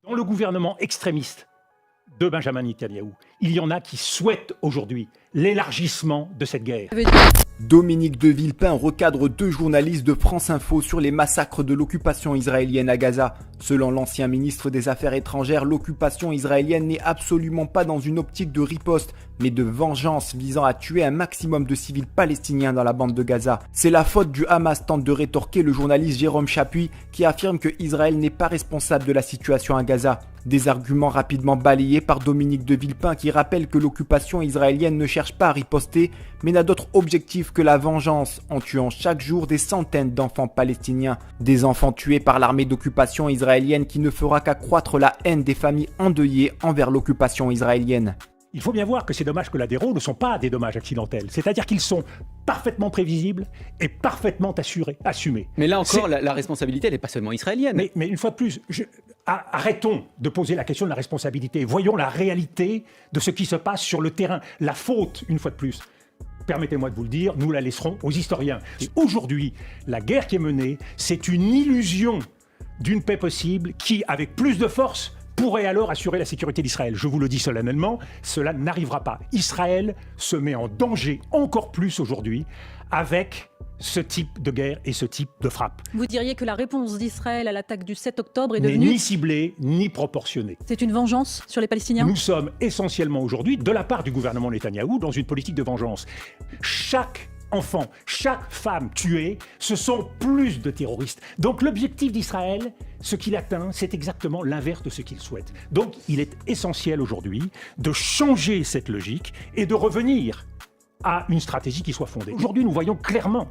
Dans le gouvernement extrémiste de Benjamin Netanyahou, il y en a qui souhaitent aujourd'hui l'élargissement de cette guerre. Dominique de Villepin recadre 2 journalistes de France Info sur les massacres de l'occupation israélienne à Gaza. Selon l'ancien ministre des Affaires étrangères, l'occupation israélienne n'est absolument pas dans une optique de riposte, mais de vengeance visant à tuer un maximum de civils palestiniens dans la bande de Gaza. C'est la faute du Hamas, tente de rétorquer le journaliste Jérôme Chapuis, qui affirme que Israël n'est pas responsable de la situation à Gaza. Des arguments rapidement balayés par Dominique de Villepin qui rappelle que l'occupation israélienne ne cherche pas à riposter, mais n'a d'autre objectif que la vengeance en tuant chaque jour des centaines d'enfants palestiniens. Des enfants tués par l'armée d'occupation israélienne qui ne fera qu'accroître la haine des familles endeuillées envers l'occupation israélienne. Il faut bien voir que ces dommages collatéraux ne sont pas des dommages accidentels, c'est-à-dire qu'ils sont parfaitement prévisibles et parfaitement assumés. Mais là encore, la responsabilité, elle n'est pas seulement israélienne. Mais une fois de plus, arrêtons de poser la question de la responsabilité. Voyons la réalité de ce qui se passe sur le terrain. La faute, une fois de plus, permettez-moi de vous le dire, nous la laisserons aux historiens. Aujourd'hui, la guerre qui est menée, c'est une illusion d'une paix possible qui, avec plus de force, pourrait alors assurer la sécurité d'Israël. Je vous le dis solennellement, cela n'arrivera pas. Israël se met en danger encore plus aujourd'hui avec ce type de guerre et ce type de frappe. Vous diriez que la réponse d'Israël à l'attaque du 7 octobre est n'est devenue... ni ciblée, ni proportionnée. C'est une vengeance sur les Palestiniens ? Nous sommes essentiellement aujourd'hui, de la part du gouvernement Netanyahou, dans une politique de vengeance. Chaque enfant, chaque femme tuée, ce sont plus de terroristes. Donc l'objectif d'Israël, ce qu'il atteint, c'est exactement l'inverse de ce qu'il souhaite. Donc il est essentiel aujourd'hui de changer cette logique et de revenir à une stratégie qui soit fondée. Aujourd'hui, nous voyons clairement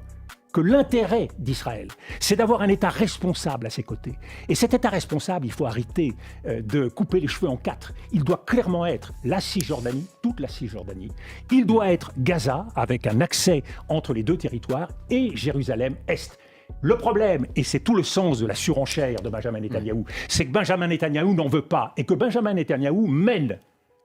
que l'intérêt d'Israël, c'est d'avoir un État responsable à ses côtés. Et cet État responsable, il faut arrêter de couper les cheveux en 4. Il doit clairement être la Cisjordanie, toute la Cisjordanie. Il doit être Gaza, avec un accès entre les 2 territoires, et Jérusalem-Est. Le problème, et c'est tout le sens de la surenchère de Benjamin Netanyahou, c'est que Benjamin Netanyahou n'en veut pas, et que Benjamin Netanyahou mène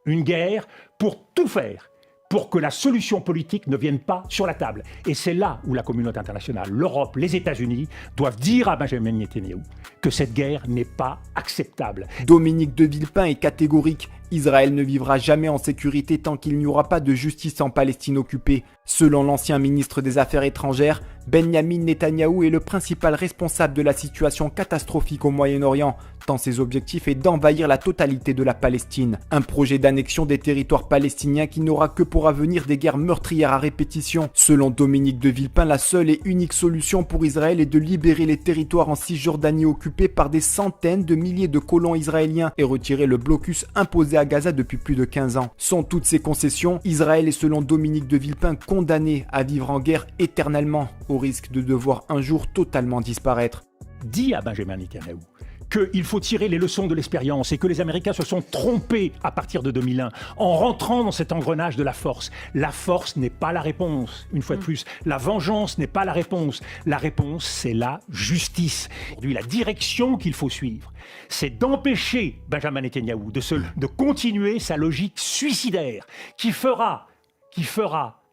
une guerre pour tout faire pour que la solution politique ne vienne pas sur la table. Et c'est là où la communauté internationale, l'Europe, les États-Unis doivent dire à Benjamin Netanyahou que cette guerre n'est pas acceptable. Dominique de Villepin est catégorique. Israël ne vivra jamais en sécurité tant qu'il n'y aura pas de justice en Palestine occupée. Selon l'ancien ministre des Affaires étrangères, Benyamin Netanyahou est le principal responsable de la situation catastrophique au Moyen-Orient, tant ses objectifs est d'envahir la totalité de la Palestine. Un projet d'annexion des territoires palestiniens qui n'aura que pour avenir des guerres meurtrières à répétition. Selon Dominique de Villepin, la seule et unique solution pour Israël est de libérer les territoires en Cisjordanie occupés par des centaines de milliers de colons israéliens et retirer le blocus imposé à Gaza depuis plus de 15 ans. Sans toutes ces concessions, Israël est selon Dominique de Villepin condamné à vivre en guerre éternellement, au risque de devoir un jour totalement disparaître. Dit à Benjamin Netanyahou qu'il faut tirer les leçons de l'expérience et que les Américains se sont trompés à partir de 2001 en rentrant dans cet engrenage de la force. La force n'est pas la réponse, une fois de plus. La vengeance n'est pas la réponse. La réponse, c'est la justice. Aujourd'hui, la direction qu'il faut suivre, c'est d'empêcher Benjamin Netanyahou de continuer sa logique suicidaire qui fera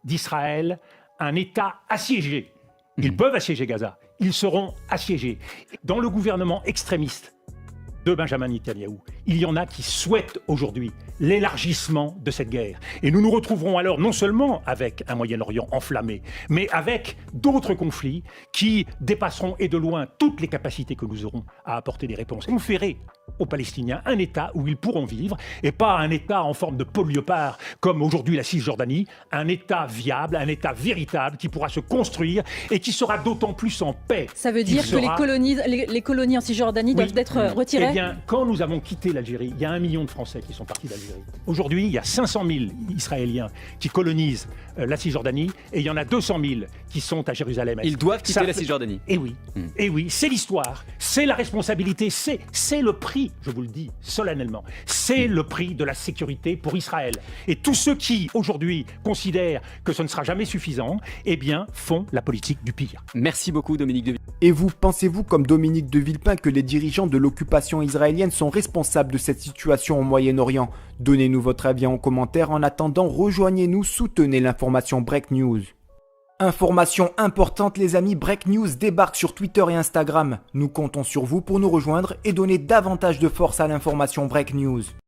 d'Israël un État assiégé. Ils peuvent assiéger Gaza. Ils seront assiégés. Dans le gouvernement extrémiste de Benjamin Netanyahou, il y en a qui souhaitent aujourd'hui l'élargissement de cette guerre. Et nous nous retrouverons alors non seulement avec un Moyen-Orient enflammé, mais avec d'autres conflits qui dépasseront et de loin toutes les capacités que nous aurons à apporter des réponses. Conférer aux Palestiniens un État où ils pourront vivre, et pas un État en forme de pôle léopard comme aujourd'hui la Cisjordanie, un État viable, un État véritable qui pourra se construire et qui sera d'autant plus en paix. Ça veut dire que les colonies en Cisjordanie doivent être retirées ? Eh bien, quand nous avons quitté l'Algérie, il y a 1 million de Français qui sont partis d'Algérie. Aujourd'hui, il y a 500 000 Israéliens qui colonisent la Cisjordanie et il y en a 200 000 qui sont à Jérusalem. Ils doivent quitter la Cisjordanie. Eh oui, eh oui, c'est l'histoire, c'est la responsabilité, c'est le prix, je vous le dis solennellement, c'est le prix de la sécurité pour Israël. Et tous ceux qui, aujourd'hui, considèrent que ce ne sera jamais suffisant, eh bien, font la politique du pire. Merci beaucoup, Dominique de Villepin. Et vous, pensez-vous comme Dominique de Villepin que les dirigeants de l'occupation israélienne sont responsables de cette situation au Moyen-Orient? Donnez-nous votre avis en commentaire. En attendant, rejoignez-nous, soutenez l'information Break News. Information importante les amis, Break News débarque sur Twitter et Instagram. Nous comptons sur vous pour nous rejoindre et donner davantage de force à l'information Break News.